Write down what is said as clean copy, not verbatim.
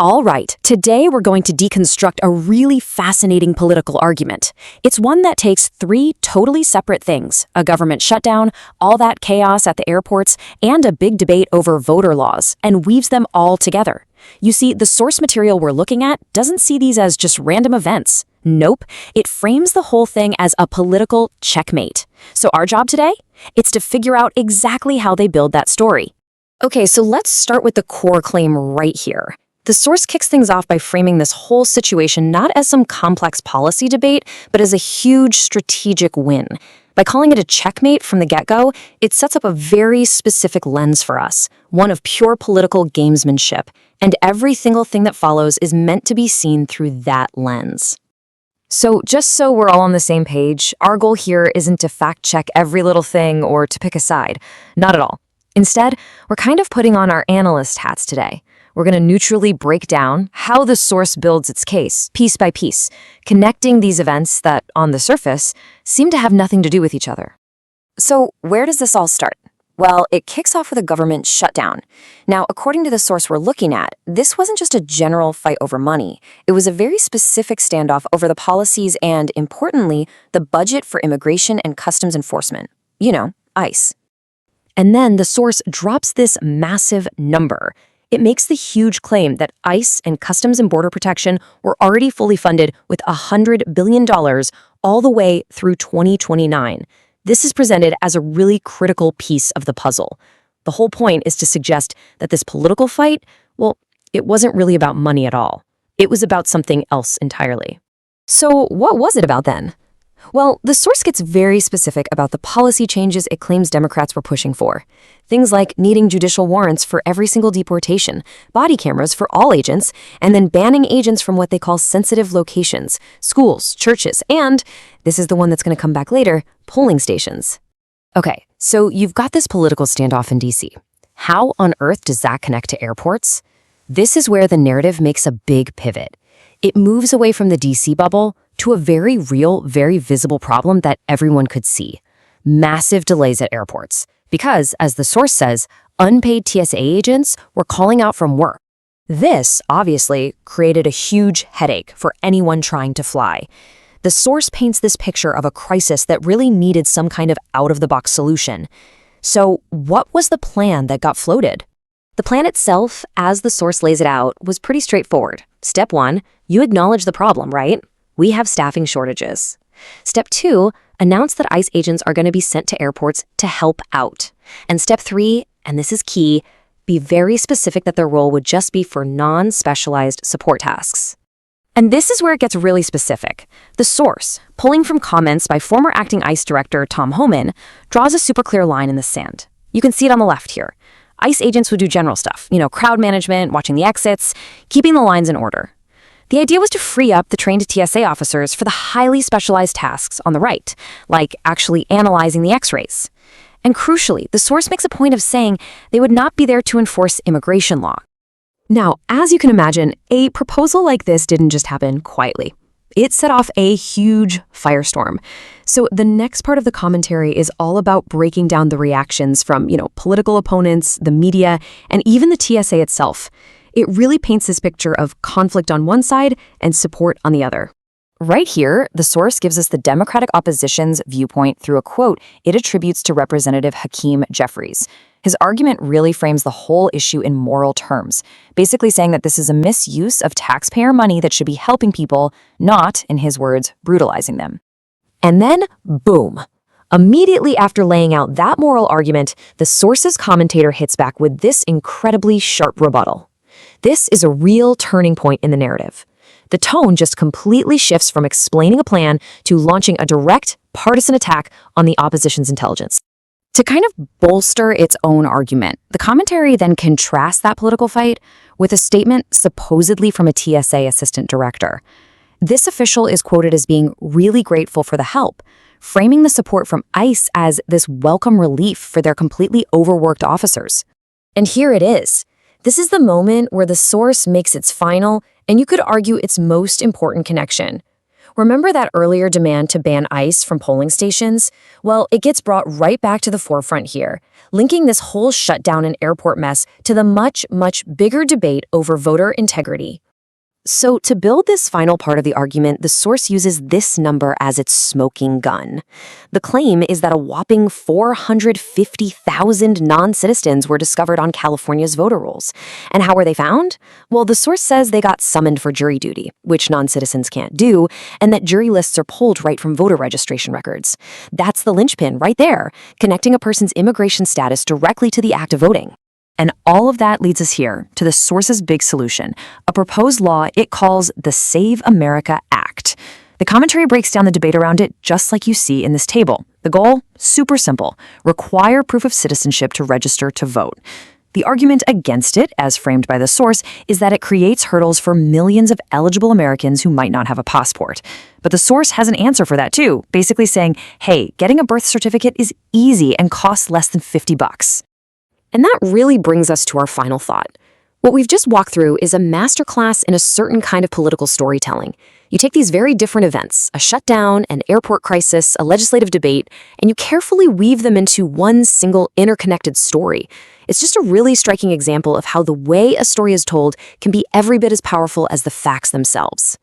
All right, today we're going to deconstruct a really fascinating political argument. It's one that takes three totally separate things: a government shutdown, all that chaos at the airports, and a big debate over voter laws, and weaves them all together. You see, the source material we're looking at doesn't see these as just random events. Nope, it frames the whole thing as a political checkmate. So our job today? It's to figure out exactly how they build that story. Okay, so let's start with the core claim right here. The source kicks things off by framing this whole situation not as some complex policy debate, but as a huge strategic win. By calling it a checkmate from the get-go, it sets up a very specific lens for us, one of pure political gamesmanship, and every single thing that follows is meant to be seen through that lens. So just so we're all on the same page, our goal here isn't to fact-check every little thing or to pick a side. Not at all. Instead, we're kind of putting on our analyst hats today. We're going to neutrally break down how the source builds its case, piece by piece, connecting these events that, on the surface, seem to have nothing to do with each other. So where does this all start? Well, it kicks off with a government shutdown. Now, according to the source we're looking at, this wasn't just a general fight over money. It was a very specific standoff over the policies and, importantly, the budget for immigration and customs enforcement. You know, ICE. And then the source drops this massive number. It makes the huge claim that ICE and Customs and Border Protection were already fully funded with $100 billion all the way through 2029. This is presented as a really critical piece of the puzzle. The whole point is to suggest that this political fight, well, it wasn't really about money at all. It was about something else entirely. So what was it about then? Well, the source gets very specific about the policy changes it claims Democrats were pushing for. Things like needing judicial warrants for every single deportation, body cameras for all agents, and then banning agents from what they call sensitive locations, schools, churches, and, this is the one that's going to come back later, polling stations. Okay, so you've got this political standoff in D.C. How on earth does that connect to airports? This is where the narrative makes a big pivot. It moves away from the D.C. bubble to a very real, very visible problem that everyone could see: massive delays at airports. Because, as the source says, unpaid TSA agents were calling out from work. This, obviously, created a huge headache for anyone trying to fly. The source paints this picture of a crisis that really needed some kind of out-of-the-box solution. So, what was the plan that got floated? The plan itself, as the source lays it out, was pretty straightforward. Step 1, you acknowledge the problem, right? We have staffing shortages. Step 2, announce that ICE agents are going to be sent to airports to help out. And step 3, and this is key, be very specific that their role would just be for non-specialized support tasks. And this is where it gets really specific. The source, pulling from comments by former acting ICE director Tom Homan, draws a super clear line in the sand. You can see it on the left here. ICE agents would do general stuff, crowd management, watching the exits, keeping the lines in order. The idea was to free up the trained TSA officers for the highly specialized tasks on the right, like actually analyzing the x-rays. And crucially, the source makes a point of saying they would not be there to enforce immigration law. Now, as you can imagine, a proposal like this didn't just happen quietly. It set off a huge firestorm. So the next part of the commentary is all about breaking down the reactions from, political opponents, the media, and even the TSA itself. It really paints this picture of conflict on one side and support on the other. Right here, the source gives us the Democratic opposition's viewpoint through a quote it attributes to Representative Jeffries. His argument really frames the whole issue in moral terms, basically saying that this is a misuse of taxpayer money that should be helping people, not, in his words, brutalizing them. And then, boom. Immediately after laying out that moral argument, the source's commentator hits back with this incredibly sharp rebuttal. This is a real turning point in the narrative. The tone just completely shifts from explaining a plan to launching a direct, partisan attack on the opposition's intelligence. To kind of bolster its own argument, the commentary then contrasts that political fight with a statement supposedly from a TSA assistant director. This official is quoted as being really grateful for the help, framing the support from ICE as this welcome relief for their completely overworked officers. And here it is. This is the moment where the source makes its final, and you could argue its most important connection. Remember that earlier demand to ban ICE from polling stations? Well, it gets brought right back to the forefront here, linking this whole shutdown and airport mess to the much, much bigger debate over voter integrity. So to build this final part of the argument, the source uses this number as its smoking gun. The claim is that a whopping 450,000 non-citizens were discovered on California's voter rolls. And how were they found? Well, the source says they got summoned for jury duty, which non-citizens can't do, and that jury lists are pulled right from voter registration records. That's the linchpin right there, connecting a person's immigration status directly to the act of voting. And all of that leads us here to the source's big solution, a proposed law it calls the Save America Act. The commentary breaks down the debate around it just like you see in this table. The goal? Super simple. Require proof of citizenship to register to vote. The argument against it, as framed by the source, is that it creates hurdles for millions of eligible Americans who might not have a passport. But the source has an answer for that too, basically saying, hey, getting a birth certificate is easy and costs less than $50. And that really brings us to our final thought. What we've just walked through is a masterclass in a certain kind of political storytelling. You take these very different events, a shutdown, an airport crisis, a legislative debate, and you carefully weave them into one single interconnected story. It's just a really striking example of how the way a story is told can be every bit as powerful as the facts themselves.